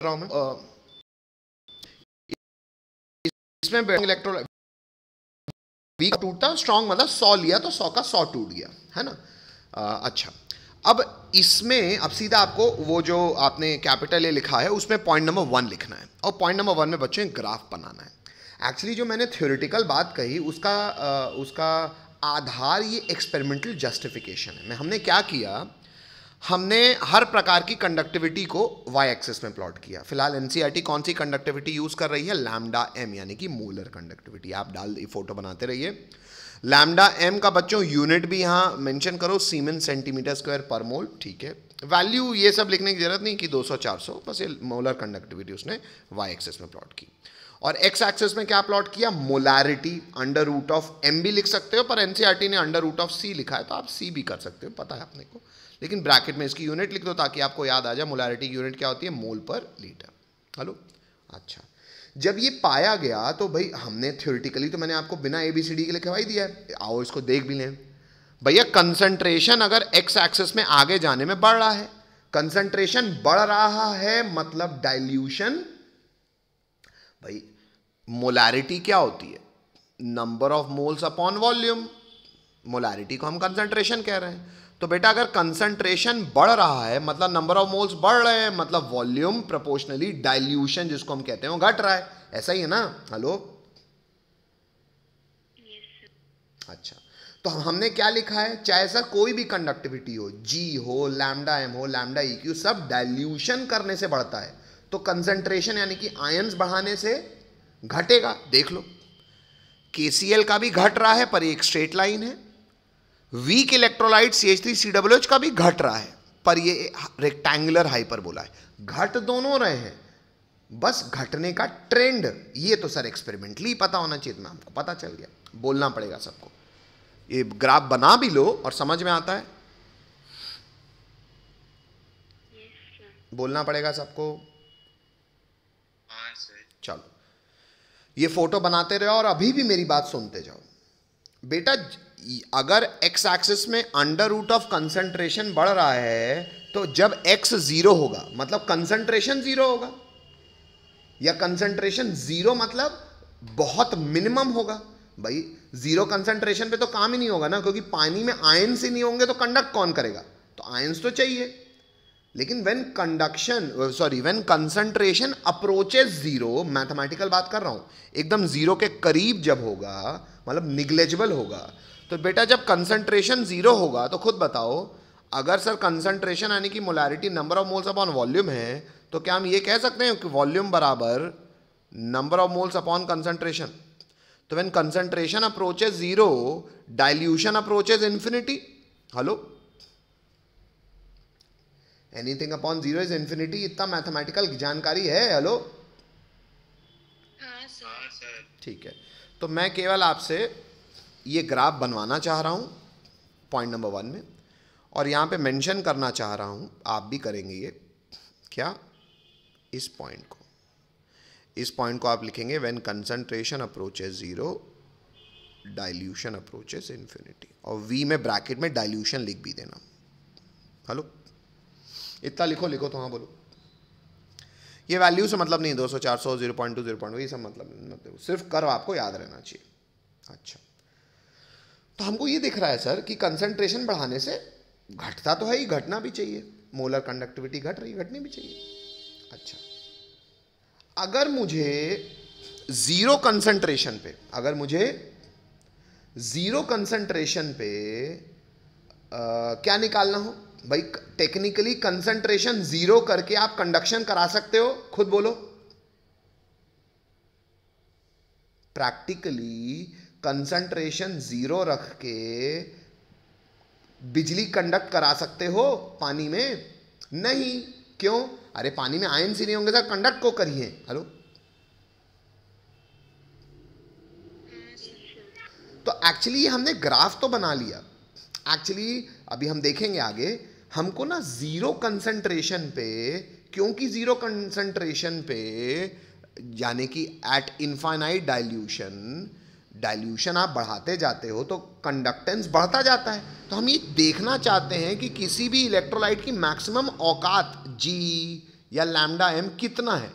रहा हूं मैं, इसमें इलेक्ट्रोलाइट वीक टूटता, स्ट्रांग मतलब 100 लिया तो 100 का 100 टूट गया, है ना। अच्छा, अब इसमें अब सीधा आपको वो जो आपने कैपिटल ए लिखा है उसमें पॉइंट नंबर 1 लिखना है, और पॉइंट नंबर 1 में बच्चों एक ग्राफ बनाना है। एक्चुअली जो मैंने थ्योरेटिकल बात कही उसका आधार ये एक्सपेरिमेंटल जस्टिफिकेशन है। हमने क्या किया, हमने हर प्रकार की कंडक्टिविटी को वाई एक्सिस में प्लॉट किया। फिलहाल एनसीईआरटी कौन सी कंडक्टिविटी यूज कर रही है, लैम्डा एम, यानी कि मोलर कंडक्टिविटी। आप डाल फोटो बनाते रहिए। लैम्डा एम का बच्चों यूनिट भी यहाँ मेंशन करो, सीमेन सेंटीमीटर स्क्वायर पर मोल, ठीक है। वैल्यू ये सब लिखने की जरूरत नहीं कि 200 400, बस ये मोलर कंडक्टिविटी उसने वाई एक्सिस में प्लॉट की। और एक्स एक्सिस में क्या प्लॉट किया, molarity, under root of M भी लिख सकते हो, पर एनसीईआरटी ने अंडर रूट ऑफ सी लिखा है तो आप सी भी कर सकते हो, पता है अपने को, लेकिन ब्रैकेट में इसकी यूनिट लिख दो ताकि आपको याद आ जाए मोलारिटी की यूनिट क्या होती है, मोल पर लीटर। हेलो, अच्छा, जब ये पाया गया तो भाई हमने थ्योरेटिकली तो मैंने आपको बिना एबीसीडी के लिखवा ही दिया है, आओ इसको देख भी लें। भैया कंसंट्रेशन अगर एक्स एक्सिस में आगे जाने में बढ़ रहा है, कंसंट्रेशन बढ़ रहा है मतलब डाइल्यूशन। भाई मोलारिटी क्या होती है, number of moles upon volume, molarity को हम कंसंट्रेशन कह रहे हैं। तो बेटा अगर कंसंट्रेशन बढ़ रहा है मतलब नंबर ऑफ मोल्स बढ़ रहे हैं, मतलब वॉल्यूम प्रोपोर्शनली डाइल्यूशन जिसको हम कहते हैं वो घट रहा है, ऐसा ही है ना। हेलो, अच्छा, तो हमने क्या लिखा है, चाहे सर कोई भी कंडक्टिविटी हो, जी हो, लैम्डा एम हो, लैम्डा ई क्यू, सब डाइल्यूशन करने से बढ़ता है। तो कंसंट्रेशन यानी कि आयंस बढ़ाने से घटेगा। देख लो, केसीएल का भी घट रहा है पर एक स्ट्रेट लाइन है, वीक इलेक्ट्रोलाइट CH3COOH का भी घट रहा है पर ये रेक्टेंगुलर हाइपरबोला है। घट दोनों रहे हैं, बस घटने का ट्रेंड ये तो सर एक्सपेरिमेंटली पता होना चाहिए, मैं हमको पता चल गया, बोलना पड़ेगा सबको। ये ग्राफ बना भी लो और समझ में आता है, बोलना पड़ेगा सबको। चलो, ये फोटो बनाते रहो और अभी भी मेरी बात सुनते जाओ। बेटा अगर एक्स एक्सिस में अंडर रूट ऑफ कंसंट्रेशन बढ़ रहा है तो जब एक्स जीरो होगा मतलब कंसंट्रेशन जीरो होगा, या कंसंट्रेशन जीरो मतलब बहुत मिनिमम होगा। भाई जीरो कंसंट्रेशन पे तो काम ही नहीं होगा ना, क्योंकि पानी में आयंस ही नहीं होंगे तो कंडक्ट कौन करेगा, तो आयंस तो चाहिए। लेकिन when concentration approaches zero, mathematical बात कर रहा हूं, एकदम जीरो के करीब जब होगा मतलब निग्लेजिबल होगा, तो बेटा जब कंसंट्रेशन जीरो होगा तो खुद बताओ, अगर सर कंसंट्रेशन यानी कि molarity number of moles upon volume है, तो क्या हम ये कह सकते हैं कि वॉल्यूम बराबर number of moles upon concentration. तो when concentration approaches zero, dilution approaches infinity. Hello, anything upon zero is infinity, इतना मैथमेटिकल जानकारी है। हेलो, हाँ सर, ठीक है। तो मैं केवल आपसे ये ग्राफ बनवाना चाह रहा हूँ पॉइंट नंबर 1 में, और यहाँ पे मेंशन करना चाह रहा हूँ, आप भी करेंगे ये, क्या, इस पॉइंट को आप लिखेंगे when concentration approaches zero, dilution approaches infinity, और वी में ब्रैकेट में डाइल्यूशन लिख भी देना। हेलो, इतना लिखो तो हाँ बोलो। ये वैल्यू से मतलब नहीं, 200 400 0.2 0.1 ये सब मतलब सिर्फ कर्व आपको याद रहना चाहिए। अच्छा, तो हमको ये दिख रहा है सर कि कंसंट्रेशन बढ़ाने से घटता तो है ही, घटना भी चाहिए, मोलर कंडक्टिविटी घट रही, घटनी भी चाहिए। अच्छा, अगर मुझे जीरो कंसंट्रेशन पे क्या निकालना हो, भाई टेक्निकली कंसंट्रेशन जीरो करके आप कंडक्शन करा सकते हो, खुद बोलो। प्रैक्टिकली कंसंट्रेशन जीरो रख के बिजली कंडक्ट करा सकते हो पानी में? नहीं, क्यों? अरे पानी में आयंस ही नहीं होंगे सर, कंडक्ट को करिए। हेलो, तो एक्चुअली हमने ग्राफ तो बना लिया, एक्चुअली अभी हम देखेंगे आगे, हमको ना जीरो कंसंट्रेशन पे, क्योंकि जीरो कंसंट्रेशन पे यानी कि एट इनफाइनाइट डाइल्यूशन आप बढ़ाते जाते हो तो कंडक्टेंस बढ़ता जाता है। तो हम ये देखना चाहते हैं कि किसी भी इलेक्ट्रोलाइट की मैक्सिमम औकात, जी या लैम्डा m कितना है।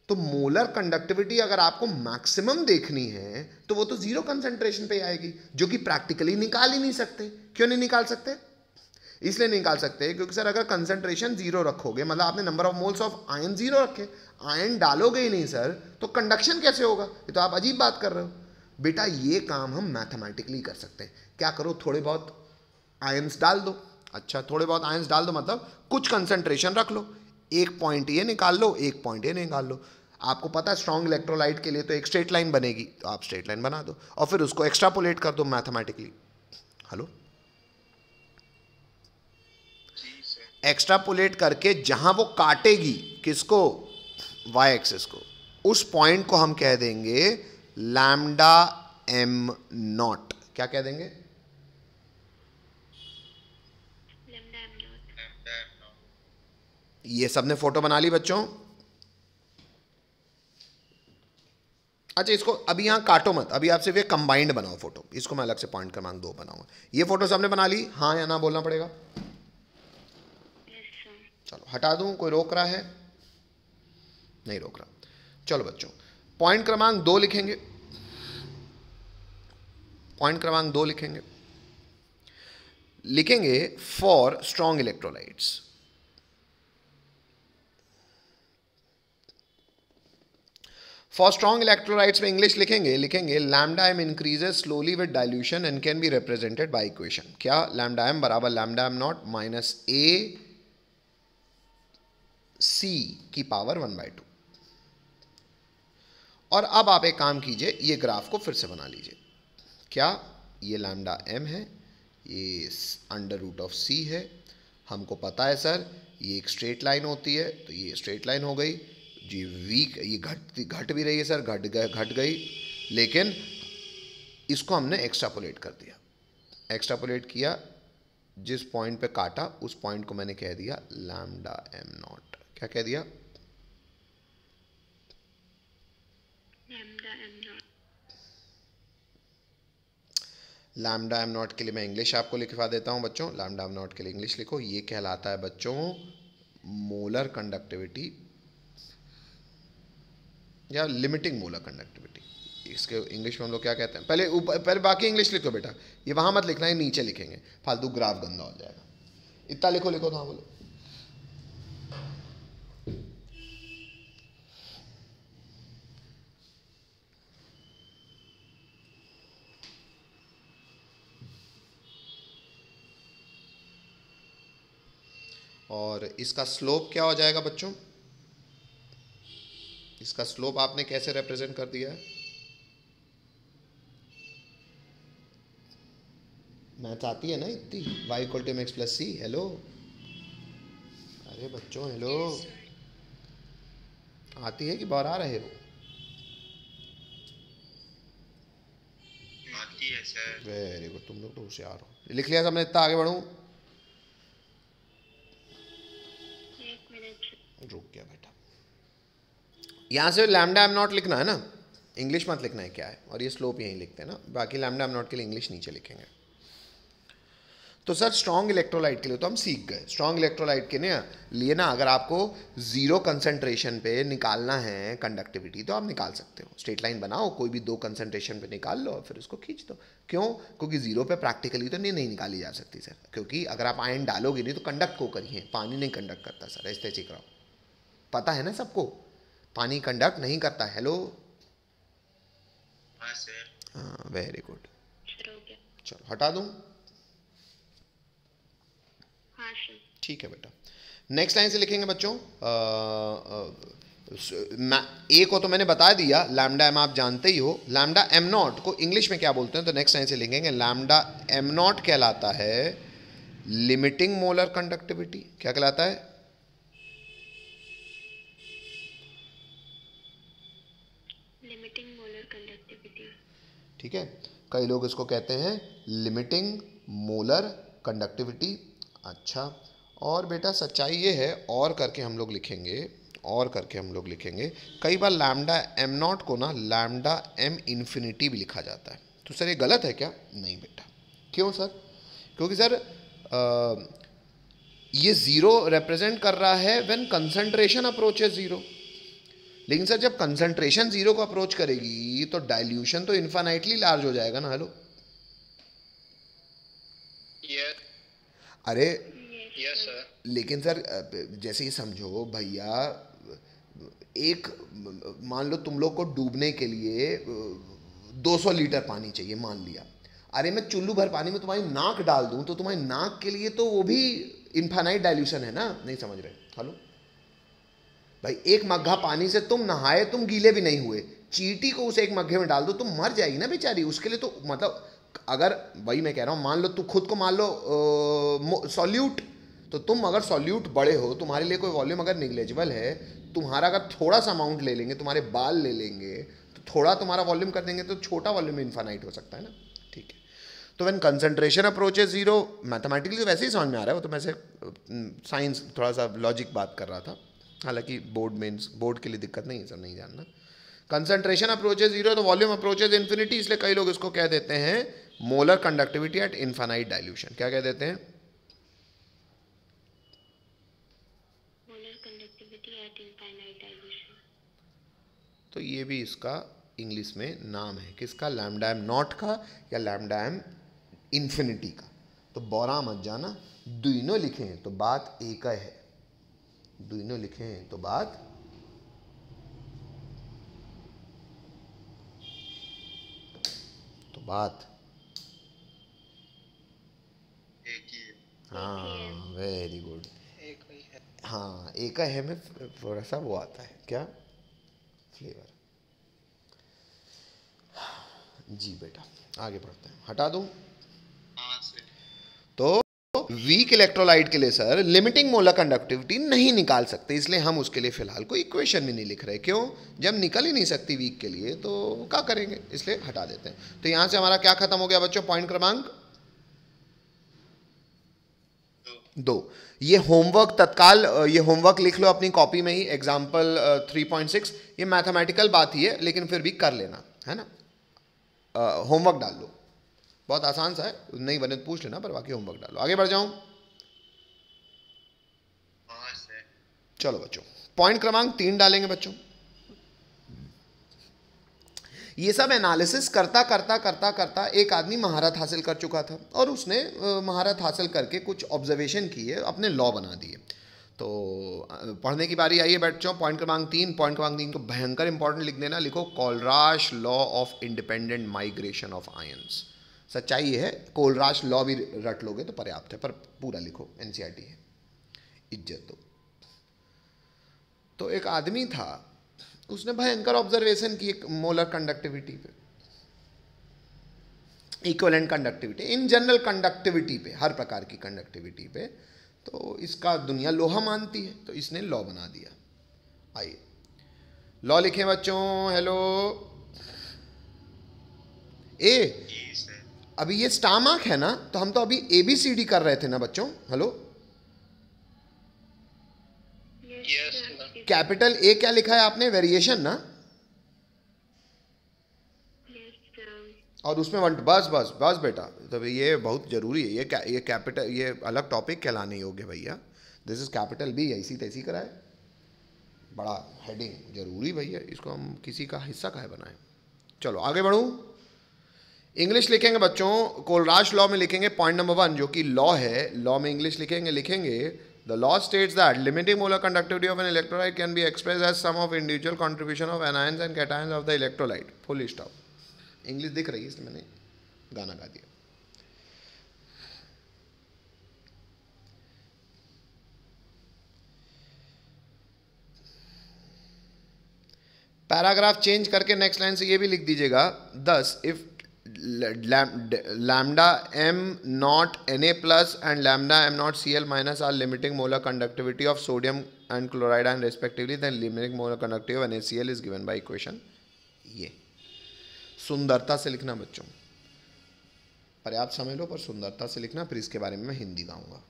तो मोलर कंडक्टिविटी अगर आपको मैक्सिमम देखनी है तो वो तो जीरो कंसंट्रेशन पे आएगी, जो कि प्रैक्टिकली निकाल ही नहीं सकते। क्यों नहीं निकाल सकते? इसलिए निकाल सकते हैं क्योंकि सर अगर कंसंट्रेशन जीरो रखोगे, मतलब आपने number of moles of ion zero रखे, आयन डालोगे ही नहीं सर, तो कंडक्शन कैसे होगा? ये तो आप अजीब बात कर रहे हो। बेटा ये काम हम मैथमेटिकली कर सकते हैं। क्या करो, थोड़े बहुत आयंस डाल दो। अच्छा, थोड़े बहुत आयंस डाल दो मतलब कुछ कंसंट्रेशन रख लो, एक पॉइंट ये निकाल लो, एक पॉइंट ये निकाल लो। आपको पता है स्ट्रॉन्ग इलेक्ट्रोलाइट के लिए तो एक स्ट्रेट लाइन बनेगी, तो आप स्ट्रेट लाइन बना दो और फिर उसको एक्स्ट्रापोलेट कर दो मैथमेटिकली। हेलो, एक्स्ट्रापोलेट करके जहां वो काटेगी किसको, वाई एक्सिस को, उस पॉइंट को हम कह देंगे लैम्डा m नॉट। क्या कह देंगे? ये सबने फोटो बना ली बच्चों? अच्छा, इसको अभी यहां काटो मत, अभी आप सिर्फ ये कंबाइंड बनाओ फोटो, इसको मैं अलग से पॉइंट क्रमांक 2 बनाऊंगा। ये फोटो सबने बना ली, हाँ या ना बोलना पड़ेगा। चलो हटा दूं, कोई रोक रहा है? नहीं रोक रहा। चलो बच्चों, पॉइंट क्रमांक 2 लिखेंगे, पॉइंट क्रमांक 2 लिखेंगे, लिखेंगे for strong electrolytes. For strong electrolytes में इंग्लिश लिखेंगे lambda m increases slowly with dilution and can be represented by equation. क्या? लैम्डा m बराबर lambda m not minus a c की पावर 1/2। और अब आप एक काम कीजिए, ये ग्राफ को फिर से बना लीजिए। क्या? ये लैम्डा m है, ये अंडर रूट ऑफ c है। हमको पता है सर ये एक स्ट्रेट लाइन होती है, तो ये स्ट्रेट लाइन हो गई जी। वीक ये घट भी रही है सर, घट गई, लेकिन इसको हमने एक्स्ट्रापोलेट कर दिया। एक्स्ट्रापोलेट किया, जिस पॉइंट पे काटा उस पॉइंट को मैंने कह दिया लैम्डा m नॉट। क्या कह दिया? लैम्डा m नॉट के लिए मैं इंग्लिश आपको लिखवा देता हूं बच्चों। लैम्डा m नॉट के लिए इंग्लिश लिखो, ये कहलाता है बच्चों मोलर कंडक्टिविटी या लिमिटिंग मोलर कंडक्टिविटी। इसके इंग्लिश में हम लोग क्या कहते हैं? पहले बाकी इंग्लिश लिखो बेटा, ये वहां मत लिखना है, नीचे लिखेंगे, फालतू ग्राफ गंदा हो जाएगा। इतना लिखो तो हाँ बोलो। और इसका स्लोप क्या हो जाएगा बच्चों? इसका स्लोप आपने कैसे रिप्रेजेंट कर दिया है? मैथ आती है ना इतनी, y equal to mx plus C. Hello, अरे बच्चों हेलो, आती है कि बाहर आ रहे हो? आती है सर। वेरी गुड, तुम लोग तो होशियार हो। लिख लिया सबने? इतना आगे बढ़ूं? रुक गया बेटा। यहां से लैम्डा m नॉट लिखना है ना, इंग्लिश मत लिखना है क्या है, और ये स्लोप यहीं लिखते हैं ना, बाकी लैम्डा m नॉट के लिए इंग्लिश नीचे लिखेंगे। तो सर स्ट्रॉन्ग इलेक्ट्रोलाइट के लिए तो हम सीख गए। स्ट्रॉन्ग इलेक्ट्रोलाइट के लिए ना अगर आपको जीरो कंसंट्रेशन पे निकालना है कंडक्टिविटी तो आप निकाल सकते हो। स्ट्रेट लाइन बनाओ, कोई भी 2 कंसंट्रेशन पे निकाल लो और फिर उसको खींच दो। क्यों? क्योंकि जीरो पे प्रैक्टिकली तो नहीं निकाली जा सकती सर, क्योंकि अगर आप आयन डालोगे नहीं तो कंडक्ट को करिए, पानी नहीं कंडक्ट करता सर, ऐसे चेक कराओ। पता है ना सबको, पानी कंडक्ट नहीं करता। हेलो, हाँ सर, हाँ वेरी गुड। चलो हटा दूं? ठीक है बेटा। नेक्स्ट लाइन से लिखेंगे बच्चों, ए को तो मैंने बता दिया, लैम्डा m आप जानते ही हो। लैम्डा m नॉट को इंग्लिश में क्या बोलते हैं? तो नेक्स्ट लाइन से लिखेंगे लैम्डा m नॉट कहलाता है लिमिटिंग मोलर कंडक्टिविटी। क्या कहलाता है? Limiting molar conductivity. ठीक है, कई लोग इसको कहते हैं लिमिटिंग मोलर कंडक्टिविटी। अच्छा, और बेटा सच्चाई ये है, और करके हम लोग लिखेंगे, कई बार लैम्डा m नॉट को ना लैम्डा m इन्फिनिटी भी लिखा जाता है। तो सर ये गलत है क्या? नहीं बेटा। क्यों सर? क्योंकि सर ये जीरो रिप्रेजेंट कर रहा है व्हेन कंसंट्रेशन अप्रोचेस जीरो। लेकिन सर जब कंसंट्रेशन जीरो को अप्रोच करेगी तो डाइल्यूशन तो इन्फाइनाइटली लार्ज हो जाएगा ना। हेलो अरे लेकिन सर जैसे ही समझो भैया, एक मान लो तुम लोग को डूबने के लिए 200 लीटर पानी चाहिए मान लिया। अरे मैं चुल्लू भर पानी में तुम्हारी नाक डाल दूं तो तुम्हारी नाक के लिए तो वो भी इनफाइनाइट डाइल्यूशन है ना। नहीं समझ रहे? हेलो भाई, एक मग्घा पानी से तुम नहाए, तुम गीले भी नहीं हुए, चींटी को उस एक मग्घे में डाल दो, तुम मर जाएगी ना बेचारी। उसके लिए तो मतलब अगर भाई मैं कह रहा हूँ, मान लो तू खुद को मान लो सॉल्यूट, तो तुम अगर सॉल्यूट बड़े हो, तुम्हारे लिए कोई वॉल्यूम अगर निग्लेजिबल है, तुम्हारा अगर थोड़ा सा अमाउंट ले लेंगे, तुम्हारे बाल ले लेंगे तो थोड़ा तुम्हारा वॉल्यूम कर देंगे तो छोटा वॉल्यूम इनफाइनाइट हो सकता है ना। ठीक है, तो when concentration approaches zero, mathematically तो वैसे ही समझ में आ रहा है, वो तो मैं से साइंस थोड़ा सा लॉजिक बात कर रहा था, हालांकि बोर्ड के लिए दिक्कत नहीं है सर, नहीं जानना। कंसंट्रेशन अप्रोचेस जीरो तो वॉल्यूम अप्रोचेस इन्फिनिटी, इसलिए कई लोग इसको कह देते हैं molar conductivity eight infinite dilution. क्या कह देते हैं? तो ये भी इसका इंग्लिश में नाम है किसका? लैम्डा एम नॉट का या लैम्डा एम इन्फिनिटी का। तो बोरा मत जाना, दोनों लिखे हैं तो बात एक है, दोनों लिखे हैं तो बात एक ही है। हाँ वेरी गुड, हाँ एक है में थोड़ा सा वो आता है क्या, फ्लेवर। जी बेटा आगे बढ़ते हैं, हटा दूं। तो वीक इलेक्ट्रोलाइट के लिए सर लिमिटिंग मोलर कंडक्टिविटी नहीं निकाल सकते, इसलिए हम उसके लिए फिलहाल कोई इक्वेशन भी नहीं लिख रहे। क्यों? जब निकल ही नहीं सकती वीक के लिए तो क्या करेंगे, इसलिए हटा देते हैं। तो यहां से हमारा क्या खत्म हो गया बच्चों? पॉइंट क्रमांक 2। ये होमवर्क तत्काल, ये होमवर्क लिख लो अपनी कॉपी में ही, एग्जाम्पल 3.6। ये मैथमेटिकल बात ही है लेकिन फिर भी कर लेना है ना, होमवर्क डाल लो, बहुत आसान सा है, नहीं बने तो पूछ लेना, पर बाकी होमवर्क डालो। आगे बढ़ जाऊं? चलो बच्चों पॉइंट क्रमांक 3 डालेंगे बच्चों। ये सब एनालिसिस करता करता करता करता एक आदमी महारत हासिल कर चुका था और उसने महारत हासिल करके कुछ ऑब्जर्वेशन किए, अपने लॉ बना दिए। तो पढ़ने की बारी आई है बच्चों, पॉइंट क्रमांक 3। पॉइंट क्रमांक 3 को भयंकर इंपॉर्टेंट लिख देना, लिखो Kohlrausch law of independent migration of ions. सच्चाई ये है, कोलराश लॉ भी रट लोगे तो पर्याप्त है, पर पूरा लिखो, एनसीईआरटी है, इज्जत दो। तो एक आदमी था, उसने भयंकर ऑब्जर्वेशन की मोलर कंडक्टिविटी पे, equivalent conductivity, in general conductivity पे, हर प्रकार की कंडक्टिविटी पे। तो इसका दुनिया लोहा मानती है, तो इसने लॉ बना दिया। आइए लॉ लिखें बच्चों। हेलो ए, अभी ये स्टार मार्क है ना, तो हम तो अभी ABCD कर रहे थे ना बच्चों। हेलो कैपिटल A क्या लिखा है आपने? वेरिएशन ना, और उसमें वन, बस बस बस बेटा, तो ये बहुत जरूरी है, ये कैपिटल, ये अलग टॉपिक कहलाने योग्य भैया। दिस इज कैपिटल B, ऐसी तैसी कराए, बड़ा हेडिंग जरूरी भैया, इसको हम किसी का हिस्सा काहे बनाएं। चलो आगे बढ़ूं। इंग्लिश लिखेंगे बच्चों, कोलराश लॉ में लिखेंगे पॉइंट नंबर 1 जो कि लॉ है, लॉ में इंग्लिश लिखेंगे the law states that limiting molar conductivity of an electrolyte can be express as sum of individual contribution of anions and cations of the electrolyte. Full stop. English दिख रही है इसलिए मैंने गाना गा दिया। पैराग्राफ चेंज करके नेक्स्ट लाइन से ये भी लिख दीजिएगा, दस if lambda m naught Na plus and lambda m naught Cl minus are limiting molar conductivity of sodium and chloride and respectively, then limiting molar conductivity of NaCl is given by equation। ये सुंदरता से लिखना बच्चों, पर्याप्त समझ लो पर सुंदरता से लिखना, फिर इसके बारे में मैं हिंदी गाऊंगा।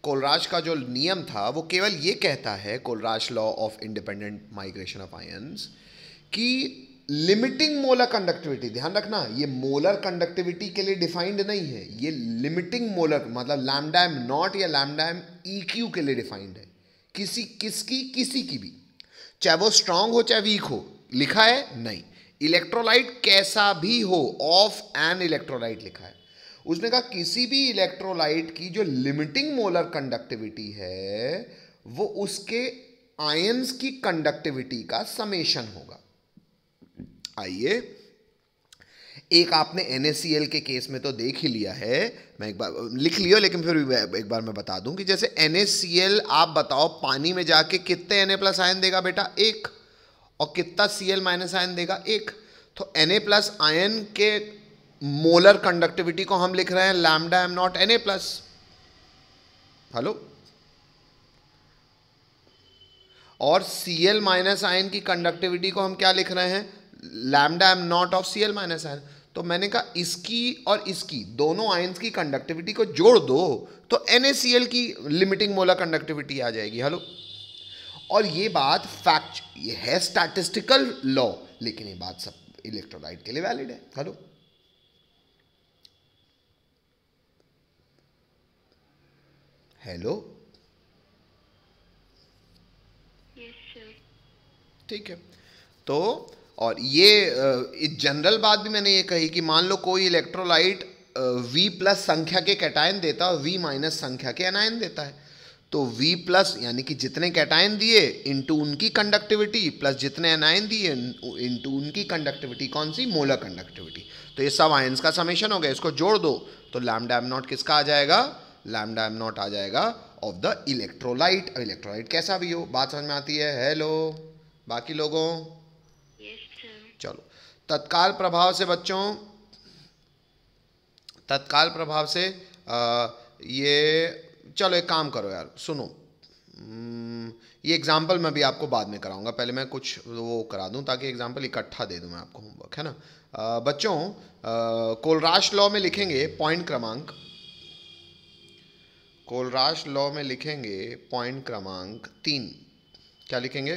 कोलराश का जो नियम था वो केवल ये कहता है, Kohlrausch law of independent migration of ions, कि लिमिटिंग मोलर कंडक्टिविटी, ध्यान रखना ये मोलर कंडक्टिविटी के लिए डिफाइंड नहीं है, ये लिमिटिंग मोलर मतलब लैम्डा एम नॉट या लैम्डा एम EQ के लिए डिफाइंड है। किसी की भी, चाहे वो स्ट्रांग हो चाहे वीक हो, लिखा है नहीं। इलेक्ट्रोलाइट कैसा भी हो, ऑफ एन इलेक्ट्रोलाइट लिखा है। उसने कहा किसी भी इलेक्ट्रोलाइट की जो लिमिटिंग मोलर कंडक्टिविटी है वो उसके आयंस की कंडक्टिविटी का समेशन होगा। आइए, एक आपने NaCl के केस में तो देख ही लिया है, मैं एक बार लिख लियो लेकिन फिर एक बार मैं बता दूं कि जैसे NaCl आप बताओ पानी में जाके कितने Na+ आयन देगा बेटा, 1, और कितना Cl- आयन देगा, 1। तो Na+ आयन के मोलर कंडक्टिविटी को हम लिख रहे हैं lambda am not Na+। Hello, और Cl- आयन की कंडक्टिविटी को हम क्या लिख रहे हैं, lambda am not of Cl- ion. तो मैंने कहा इसकी और इसकी दोनों आयंस की कंडक्टिविटी को जोड़ दो तो NaCl की लिमिटिंग मोलर कंडक्टिविटी आ जाएगी। हेलो, और ये बात फैक्ट, ये है स्टैटिस्टिकल लॉ, लेकिन ये बात सब इलेक्ट्रोलाइट के लिए वैलिड है। हेलो, हेलो, ठीक है। तो और ये जनरल बात भी मैंने ये कही कि मान लो कोई इलेक्ट्रोलाइट V+ संख्या के कैटायन देता है और V- संख्या के एनायन देता है, तो V+ यानी कि जितने कैटायन दिए इनटू उनकी कंडक्टिविटी प्लस जितने एनायन दिए इनटू उनकी कंडक्टिविटी, कौन सी, मोलर कंडक्टिविटी। तो ये सब आयंस का समेशन हो गया, इसको जोड़ दो तो लैम्डा एम नॉट किसका आ जाएगा, लैम्डा एम नॉट आ जाएगा ऑफ द इलेक्ट्रोलाइट। इलेक्ट्रोलाइट कैसा भी हो, बात समझ में आती है। हेलो बाकी लोगों, चलो तत्काल प्रभाव से बच्चों, तत्काल प्रभाव से ये चलो एक काम करो यार, सुनो, ये एग्जाम्पल मैं भी आपको बाद में कराऊंगा, पहले मैं कुछ वो करा दूं ताकि एग्जाम्पल इकट्ठा दे दूं मैं आपको, होमवर्क है ना। बच्चों कोलराश लॉ में लिखेंगे पॉइंट क्रमांक, कोलराश लॉ में लिखेंगे पॉइंट क्रमांक 3, क्या लिखेंगे,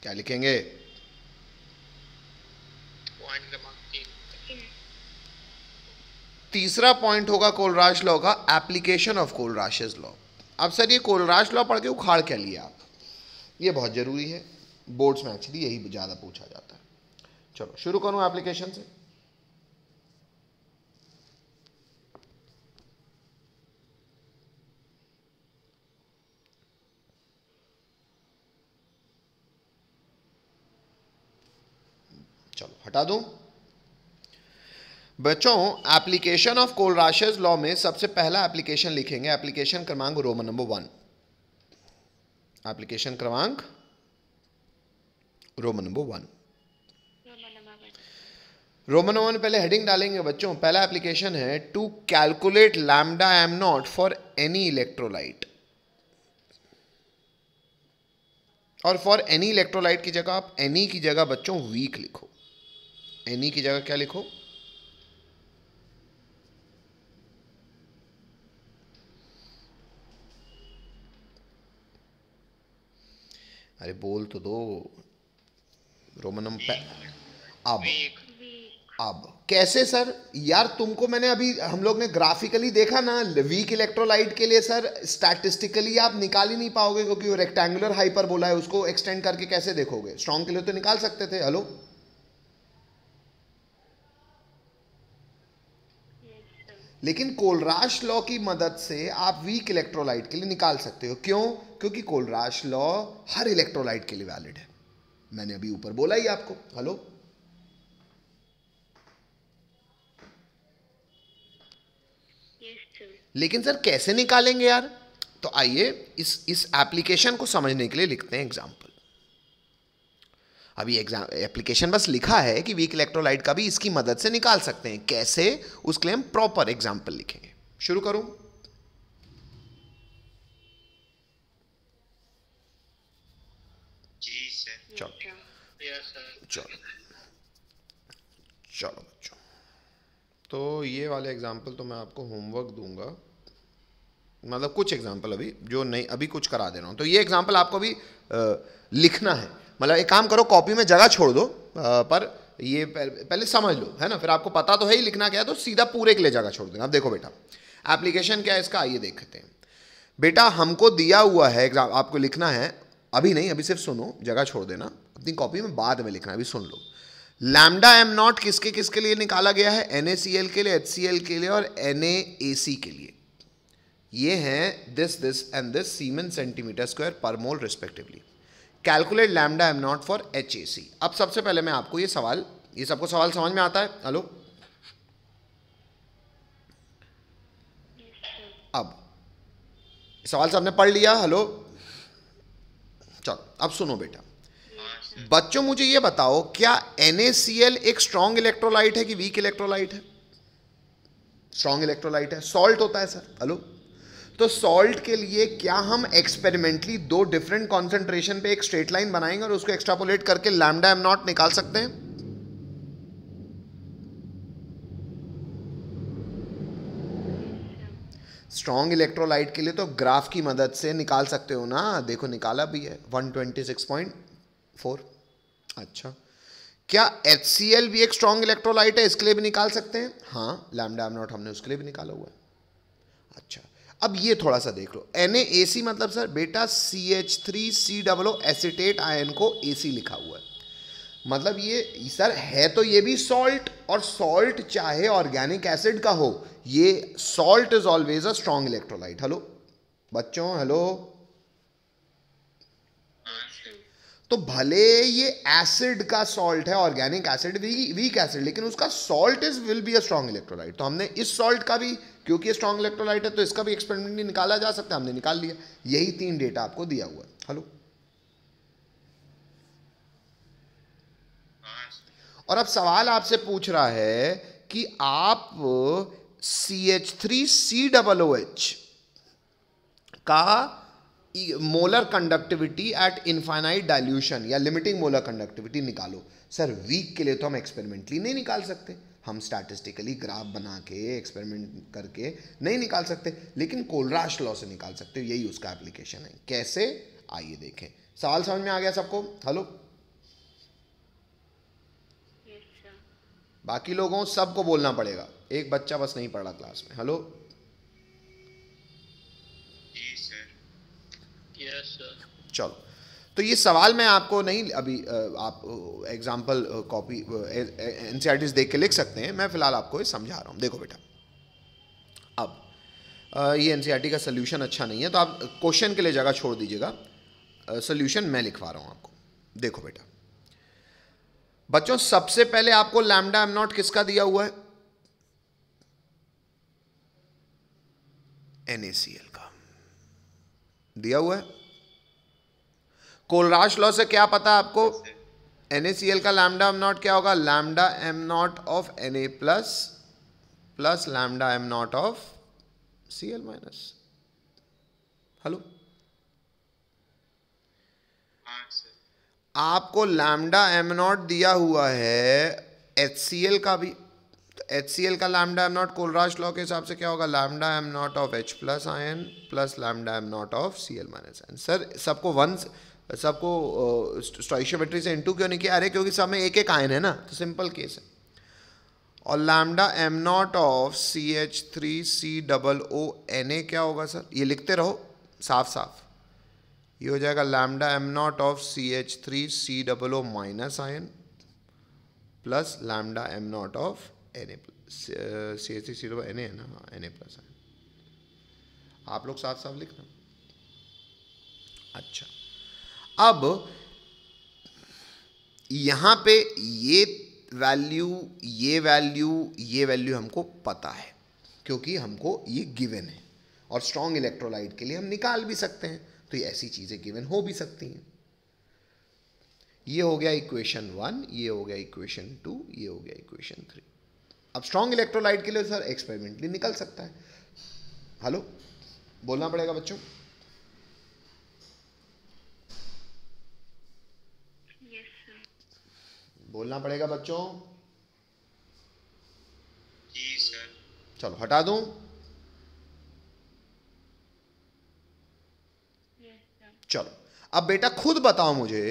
क्या लिखेंगे, पॉइंट क्रमांक 3। तीसरा पॉइंट होगा कोलराश लॉ का एप्लीकेशन ऑफ कोलराशेस लॉ। अब सर ये कोलराश लॉ पढ़ के उखाड़ क्या लिया आप, ये बहुत जरूरी है, बोर्ड्स में एक्चुअली यही ज़्यादा पूछा जाता है। चलो शुरू करूं एप्लीकेशन से। चलो हटा दूं। बच्चों एप्लीकेशन ऑफ कोलराशेस लॉ में सबसे पहला एप्लीकेशन लिखेंगे, एप्लीकेशन क्रमांक रोमन नंबर 1, एप्लीकेशन क्रमांक रोमन नंबर 1, रोमन नंबर 1 पहले हेडिंग डालेंगे बच्चों। पहला एप्लीकेशन है to calculate lambda M naught for any electrolyte, और फॉर एनी इलेक्ट्रोलाइट की जगह आप एनी की जगह बच्चों वीक लिखो, एनी की जगह क्या लिखो, अरे बोल तो दो, रोमन नंबर अब कैसे सर, यार तुमको मैंने अभी हम लोग ने ग्राफिकली देखा ना, वीक इलेक्ट्रोलाइट के लिए सर स्टैटिस्टिकली आप निकाल ही नहीं पाओगे क्योंकि वो रेक्टेंगुलर हाइपरबोला है, उसको एक्सटेंड करके कैसे देखोगे, स्ट्रॉन्ग के लिए तो निकाल सकते थे। हेलो, लेकिन कोलराश लॉ की मदद से आप वीक इलेक्ट्रोलाइट के लिए निकाल सकते हो। क्यों, क्योंकि कोलराश लॉ हर इलेक्ट्रोलाइट के लिए वैलिड है, मैंने अभी ऊपर बोला ही आपको। हेलो, लेकिन सर कैसे निकालेंगे यार, तो आइए इस एप्लीकेशन को समझने के लिए लिखते हैं एग्जांपल। अभी एप्लीकेशन बस लिखा है कि वीक इलेक्ट्रोलाइट का भी इसकी मदद से निकाल सकते हैं, कैसे, उसके लिए हम प्रॉपर एग्जांपल लिखेंगे। शुरू करूं, जी सर। चलो यस सर। चलो चलो बच्चों, तो ये वाले एग्जांपल तो मैं आपको होमवर्क दूंगा, मतलब कुछ एग्जाम्पल अभी जो नहीं, अभी कुछ करा दे रहा हूँ। तो ये एग्जाम्पल आपको भी लिखना है। मतलब एक काम करो, कॉपी में जगह छोड़ दो, पर ये पहले समझ लो, है ना। फिर आपको पता तो है ही लिखना क्या है, तो सीधा पूरे के लिए जगह छोड़ देना। अब देखो बेटा, एप्लीकेशन क्या है इसका, आइए देखते हैं। बेटा हमको दिया हुआ है एग्जाम, आपको लिखना है, अभी नहीं, अभी सिर्फ सुनो, जगह छोड़ देना, अपनी कॉपी में बाद में लिखना, अभी सुन लो। लैम्डा एम नॉट किसके किसके लिए निकाला गया है? NaCl के लिए, HCl के लिए और NaAC के लिए। ये हैं this and this siemens centimetre square पर mole respectively. Calculate lambda M naught for HAC। अब सबसे पहले मैं आपको ये सवाल, ये सबको सवाल समझ में आता है? हेलो, अब सवाल सबने पढ़ लिया? हेलो, चलो अब सुनो बेटा। बच्चों मुझे ये बताओ, क्या NaCl एक स्ट्रॉन्ग इलेक्ट्रोलाइट है कि वीक इलेक्ट्रोलाइट है? स्ट्रॉन्ग इलेक्ट्रोलाइट है, सॉल्ट होता है सर। हेलो, तो सॉल्ट के लिए क्या हम एक्सपेरिमेंटली दो डिफरेंट कॉन्सेंट्रेशन पे एक स्ट्रेट लाइन बनाएंगे और उसको एक्सट्रापोलेट करके लैम्डा एम नॉट निकाल सकते हैं? स्ट्रॉन्ग इलेक्ट्रोलाइट के लिए तो ग्राफ की मदद से निकाल सकते हो ना, देखो निकाला भी है 126.4। अच्छा, क्या HCl भी एक स्ट्रॉन्ग इलेक्ट्रोलाइट है, इसके लिए भी निकाल सकते हैं? हाँ, लैम्डा एम नॉट हमने उसके लिए भी निकाला हुआ है। अच्छा, अब ये थोड़ा सा देख लो, NaAC मतलब सर बेटा CH3COO एसीटेट आयन को AC लिखा हुआ है। मतलब ये सर है तो ये भी सॉल्ट, और सॉल्ट चाहे ऑर्गेनिक एसिड का हो, ये salt is always a strong electrolyte. Hello बच्चों, हेलो, तो भले ये एसिड का सॉल्ट है, ऑर्गेनिक एसिड, वीक एसिड, लेकिन उसका salt is will be a strong electrolyte. तो हमने इस सॉल्ट का भी, क्योंकि ये स्ट्रॉन्ग इलेक्ट्रोलाइट है, तो इसका भी एक्सपेरिमेंटली निकाला जा सकता है, हमने निकाल लिया। यही 3 डेटा आपको दिया हुआ है। हेलो, और अब सवाल आपसे पूछ रहा है कि आप CH3COOH का molar conductivity eight infinite dilution या लिमिटिंग मोलर कंडक्टिविटी निकालो। सर वीक के लिए तो हम एक्सपेरिमेंटली नहीं निकाल सकते, हम स्टैटिस्टिकली ग्राफ बना के एक्सपेरिमेंट करके नहीं निकाल सकते, लेकिन कोलराश लॉ से निकाल सकते हो। यही उसका एप्लीकेशन है। कैसे, आइए देखें। सवाल समझ में आ गया सबको? हेलो, बाकी लोगों सबको बोलना पड़ेगा, एक बच्चा बस नहीं पढ़ रहा क्लास में। हेलो, चलो, तो ये सवाल मैं आपको नहीं, अभी आप एग्जाम्पल कॉपी NCERTs देख के लिख सकते हैं, मैं फिलहाल आपको ये समझा रहा हूँ। देखो बेटा, अब ये NCERT का सोल्यूशन अच्छा नहीं है, तो आप क्वेश्चन के लिए जगह छोड़ दीजिएगा, सोल्यूशन मैं लिखवा रहा हूँ आपको। देखो बेटा, बच्चों सबसे पहले आपको लैम्डा एम नॉट किसका दिया हुआ है? NaCl का दिया हुआ है। कोलराश लॉ से क्या पता है आपको? NaCl का लैम्डा एम नॉट क्या होगा? Lambda am not of Na plus plus lambda am not of Cl minus. Hello, आपको लैम्डा एम नॉट दिया हुआ है HCl का भी, तो HCl का लैम्डा एम नॉट कोलराश लॉ के हिसाब से क्या होगा? Lambda am not of H plus ion plus lambda am not of Cl minus ion. Sir सबको सबको स्टोइशियोमेट्री से इनटू क्यों नहीं किया? अरे क्योंकि सब में एक एक आयन है ना, तो सिंपल केस है। और lambda am not of CH3COO Na क्या होगा सर? ये लिखते रहो साफ साफ, ये हो जाएगा lambda am not of CH3COO minus ion plus lambda am not of Na CH3COO Na है ना, हाँ Na प्लस आयन। आप लोग साफ साफ लिखना। अच्छा, अब यहां पे ये वैल्यू, ये वैल्यू, ये वैल्यू हमको पता है, क्योंकि हमको ये गिवन है, और स्ट्रॉन्ग इलेक्ट्रोलाइट के लिए हम निकाल भी सकते हैं। तो ये ऐसी चीजें गिवन हो भी सकती हैं। ये हो गया इक्वेशन 1, ये हो गया इक्वेशन 2, ये हो गया इक्वेशन 3। अब स्ट्रॉन्ग इलेक्ट्रोलाइट के लिए सर एक्सपेरिमेंटली निकल सकता है। हेलो, बोलना पड़ेगा बच्चों? बोलना पड़ेगा बच्चों? जी सर। चलो हटा दूं? चलो अब बेटा खुद बताओ मुझे,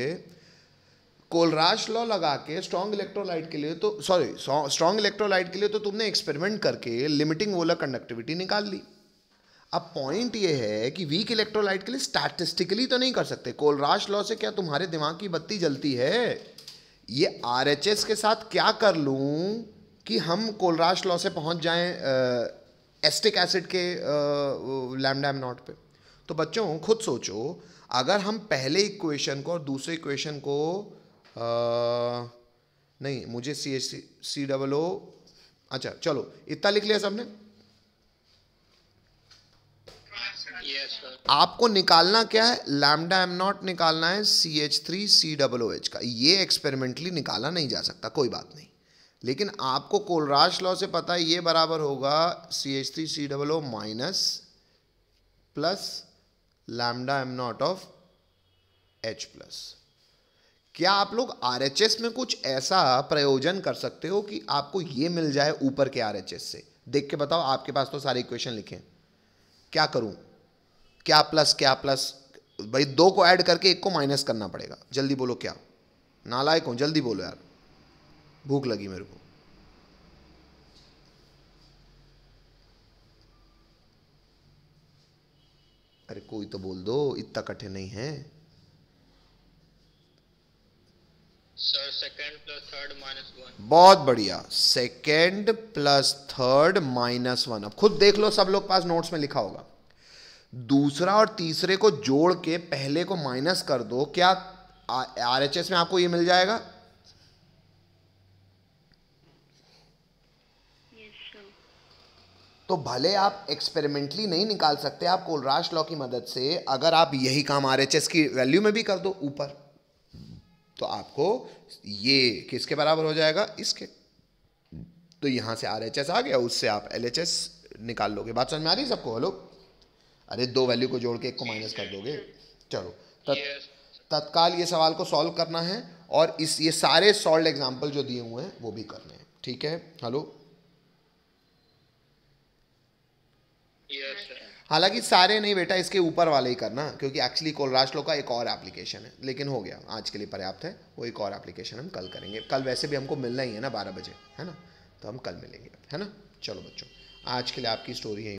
कोलराश लॉ लगा के स्ट्रॉन्ग इलेक्ट्रोलाइट के लिए तो स्ट्रॉन्ग इलेक्ट्रोलाइट के लिए तो तुमने एक्सपेरिमेंट करके लिमिटिंग मोलर कंडक्टिविटी निकाल ली। अब पॉइंट ये है कि वीक इलेक्ट्रोलाइट के लिए स्टैटिस्टिकली तो नहीं कर सकते। कोलराश लॉ से क्या तुम्हारे दिमाग की बत्ती जलती है? ये आरएचएस के साथ क्या कर लूं कि हम कोलराश लॉ से पहुंच जाएं एस्टिक एसिड के लैम्डा एम नॉट पे? तो बच्चों खुद सोचो, अगर हम पहले इक्वेशन को और दूसरे इक्वेशन को नहीं, मुझे सी डबल ओ, अच्छा चलो इतना लिख लिया सबने। Yes sir. आपको निकालना क्या है? लैम्डा एम नॉट निकालना है CH3COOH का। ये एक्सपेरिमेंटली निकाला नहीं जा सकता, कोई बात नहीं, लेकिन आपको कोलराश लॉ से पता है ये बराबर होगा CH3COO minus plus lambda am not of H plus. क्या आप लोग आरएचएस में कुछ ऐसा प्रयोजन कर सकते हो कि आपको ये मिल जाए ऊपर के आरएचएस से? देख के बताओ, आपके पास तो सारे इक्वेशन लिखे। क्या करूं? क्या प्लस भाई, दो को ऐड करके एक को माइनस करना पड़ेगा। जल्दी बोलो क्या? नालायक हूं, जल्दी बोलो यार, भूख लगी मेरे को। अरे कोई तो बोल दो, इतना कठिन नहीं है sir. Second plus third minus one. बहुत बढ़िया, second plus third minus one. अब खुद देख लो, सब लोग पास नोट्स में लिखा होगा। दूसरा और तीसरे को जोड़ के पहले को माइनस कर दो, क्या आरएचएस में आपको ये मिल जाएगा? तो भले आप एक्सपेरिमेंटली नहीं निकाल सकते, आप कोलराश लॉ की मदद से अगर आप यही काम आरएचएस की वैल्यू में भी कर दो ऊपर, तो आपको ये किसके बराबर हो जाएगा? इसके। तो यहां से आरएचएस आ गया, उससे आप एलएचएस निकाल लोगे। बात समझ में आ रही है सबको? हेलो, अरे दो वैल्यू को जोड़ के एक को माइनस कर दोगे। चलो तत्काल ये सवाल को सॉल्व करना है, और ये सारे सॉल्व एग्जाम्पल जो दिए हुए हैं वो भी करने हैं, ठीक है? हेलो, हालांकि सारे नहीं बेटा, इसके ऊपर वाले ही करना, क्योंकि एक्चुअली कोलराश लॉ का एक और एप्लीकेशन है। लेकिन हो गया, आज के लिए पर्याप्त है। वो एक और एप्लीकेशन हम कल करेंगे। कल वैसे भी हमको मिलना ही है ना 12 बजे, है ना? तो हम कल मिलेंगे, है ना? चलो बच्चों, आज के लिए आपकी स्टोरी है।